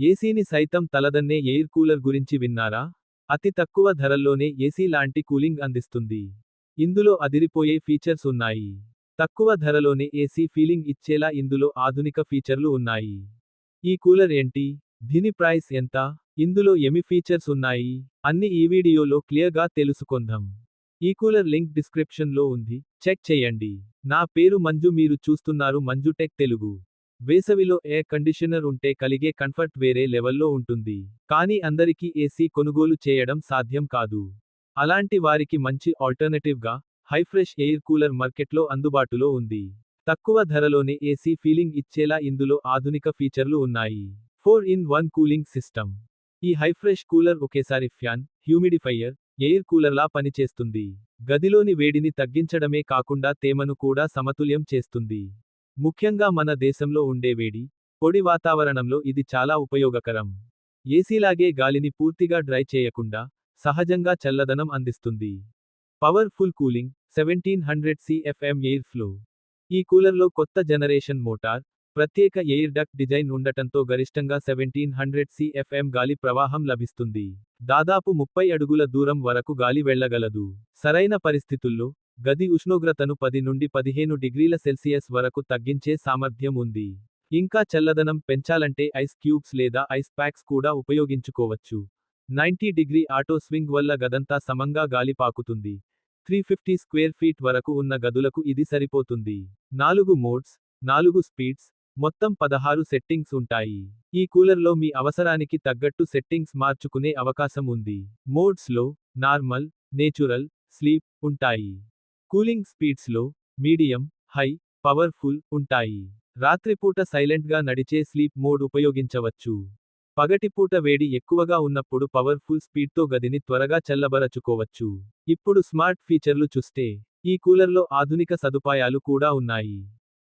ఏసీని సైతం తలదన్నే air cooler గురించి విన్నారా? అతి తక్కువ ధరల్లోనే ఏసీ లాంటి కూలింగ్ అందిస్తుంది. ఇందులో అదిరిపోయే ఫీచర్స్ ఉన్నాయి. తక్కువ ధరలోనే ఏసీ ఫీలింగ్ ఇచ్చేలా ఇందులో ఆధునిక ఫీచర్లు ఉన్నాయి. ఈ కూలర్ ఏంటి? దీని ప్రైస్ ఎంత? ఇందులో ఏమి ఫీచర్స్ ఉన్నాయి? అన్ని ఈ వీడియోలో క్లియర్గా తెలుసుకొందాం. ఈ కూలర్ లింక్ డిస్క్రిప్షన్ లో ఉంది, చెక్ చేయండి. నా పేరు మంజు, మీరు చూస్తున్నారు మంజు టెక్ తెలుగు. వేసవిలో ఎయిర్ కండిషనర్ ఉంటే కలిగే కంఫర్ట్ వేరే లెవెల్లో ఉంటుంది. కానీ అందరికీ ఏసీ కొనుగోలు చేయడం సాధ్యం కాదు. అలాంటి వారికి మంచి ఆల్టర్నేటివ్ గా హైఫ్రెష్ ఎయిర్ కూలర్ మార్కెట్లో అందుబాటులో ఉంది. తక్కువ ధరలోనే ఏసీ ఫీలింగ్ ఇచ్చేలా ఇందులో ఆధునిక ఫీచర్లు ఉన్నాయి. 4-in-1 cooling system. ఈ హైఫ్రెష్ కూలర్ ఒకేసారి ఫ్యాన్, హ్యూమిడిఫైయర్, ఎయిర్ కూలర్లా పనిచేస్తుంది. గదిలోని వేడిని తగ్గించడమే కాకుండా తేమను కూడా సమతుల్యం చేస్తుంది. ముఖ్యంగా మన దేశంలో ఉండే వేడి, పొడి వాతావరణంలో ఇది చాలా ఉపయోగకరం. ఏసీలాగే గాలిని పూర్తిగా డ్రై చేయకుండా, సహజంగా చల్లదనం అందిస్తుంది. Powerful cooling, 1700 CFM air flow. ఈ కూలర్లో కొత్త జనరేషన్ మోటార్, ప్రత్యేక ఎయిర్ డక్ట్ డిజైన్ ఉండటంతో గరిష్టంగా 1700 CFM గాలి ప్రవాహం లభిస్తుంది. దాదాపు 30 అడుగుల దూరం వరకు గాలి వెళ్ళగలదు. సరైన పరిస్థితుల్లో గది ఉష్ణోగ్రతను 10 నుండి 15 డిగ్రీల సెల్సియస్ వరకు తగ్గించే సామర్థ్యం ఉంది. ఇంకా చల్లదనం పెంచాలంటే ఐస్ క్యూబ్స్ లేదా ఐస్ ప్యాక్స్ కూడా ఉపయోగించుకోవచ్చు. 90 డిగ్రీ ఆటో స్వింగ్ వల్ల గదంతా సమంగా గాలి పాకుతుంది. 350 స్క్వేర్ ఫీట్ వరకు ఉన్న గదులకు ఇది సరిపోతుంది. 4 మోడ్స్, 4 స్పీడ్స్, మొత్తం 16 సెట్టింగ్స్ ఉంటాయి. ఈ కూలర్లో మీ అవసరానికి తగ్గట్టు సెట్టింగ్స్ మార్చుకునే అవకాశం ఉంది. మోడ్స్లో నార్మల్, నేచురల్, స్లీప్ ఉంటాయి. కూలింగ్ స్పీడ్స్లో మీడియం, హై, పవర్ఫుల్ ఉంటాయి. రాత్రిపూట సైలెంట్గా నడిచే స్లీప్ మోడ్ ఉపయోగించవచ్చు. పగటిపూట వేడి ఎక్కువగా ఉన్నప్పుడు పవర్ఫుల్ స్పీడ్తో గదిని త్వరగా చల్లబరచుకోవచ్చు. ఇప్పుడు స్మార్ట్ ఫీచర్లు చూస్తే, ఈ కూలర్లో ఆధునిక సదుపాయాలు కూడా ఉన్నాయి.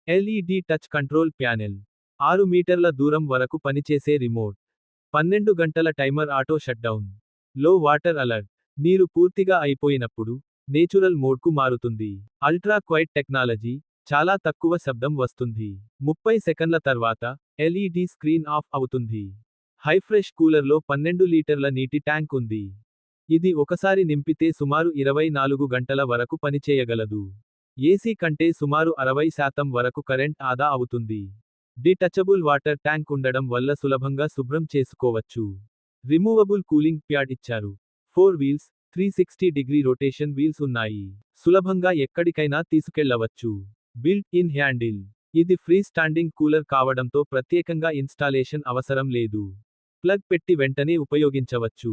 ఎల్ఈడి టచ్ కంట్రోల్ ప్యానెల్, 6 మీటర్ల దూరం వరకు పనిచేసే రిమోట్, 12 గంటల టైమర్ ఆటో షట్డౌన్, లో వాటర్ అలర్ట్, నీరు పూర్తిగా అయిపోయినప్పుడు నేచురల్ మోడ్కు మారుతుంది. అల్ట్రా క్వైట్ టెక్నాలజీ, చాలా తక్కువ శబ్దం వస్తుంది. 30 సెకన్ల తర్వాత ఎల్ఈడి స్క్రీన్ ఆఫ్ అవుతుంది. హైఫ్రెష్ కూలర్లో 12 లీటర్ల నీటి ట్యాంక్ ఉంది. ఇది ఒకసారి నింపితే సుమారు 24 గంటల వరకు పనిచేయగలదు. ఏసీ కంటే సుమారు 60% వరకు కరెంట్ ఆదా అవుతుంది. డిటచబుల్ వాటర్ ట్యాంక్ ఉండడం వల్ల సులభంగా శుభ్రం చేసుకోవచ్చు. రిమూవబుల్ కూలింగ్ ప్యాడ్ ఇచ్చారు. 4 వీల్స్, 360 డిగ్రీ రొటేషన్ వీల్స్ ఉన్నాయి. సులభంగా ఎక్కడికైనా తీసుకెళ్లవచ్చు. Built in handle. ఇది ఫ్రీ స్టాండింగ్ కూలర్ కావడంతో ప్రత్యేకంగా ఇన్స్టాలేషన్ అవసరం లేదు. ప్లగ్ పెట్టి వెంటనే ఉపయోగించవచ్చు.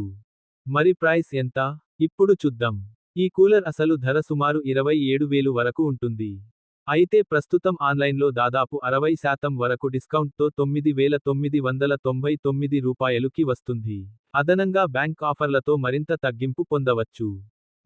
మరి ప్రైస్ ఎంత? ఇప్పుడు చూద్దాం. ఈ కూలర్ అసలు ధర సుమారు 27,000 వరకు ఉంటుంది. అయితే ప్రస్తుతం ఆన్లైన్లో దాదాపు 60% వరకు డిస్కౌంట్తో 9,999 రూపాయలుకి వస్తుంది. అదనంగా బ్యాంక్ ఆఫర్లతో మరింత తగ్గింపు పొందవచ్చు.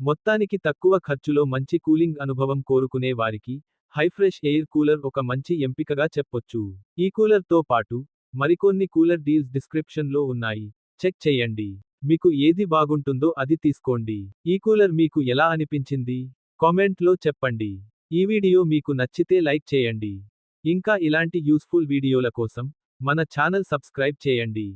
మొత్తానికి తక్కువ ఖర్చులో మంచి కూలింగ్ అనుభవం కోరుకునే వారికి హైఫ్రెష్ ఎయిర్ కూలర్ ఒక మంచి ఎంపికగా చెప్పొచ్చు. ఈ కూలర్తో పాటు మరికొన్ని కూలర్ డీల్స్ డిస్క్రిప్షన్లో ఉన్నాయి, చెక్ చేయండి. మీకు ఏది బాగుంటుందో అది తీసుకోండి. ఈ కూలర్ మీకు ఎలా అనిపించింది? కామెంట్లో చెప్పండి. ఈ వీడియో మీకు నచ్చితే లైక్ చేయండి. ఇంకా ఇలాంటి యూస్ఫుల్ వీడియోల కోసం మన ఛానల్ సబ్స్క్రైబ్ చేయండి.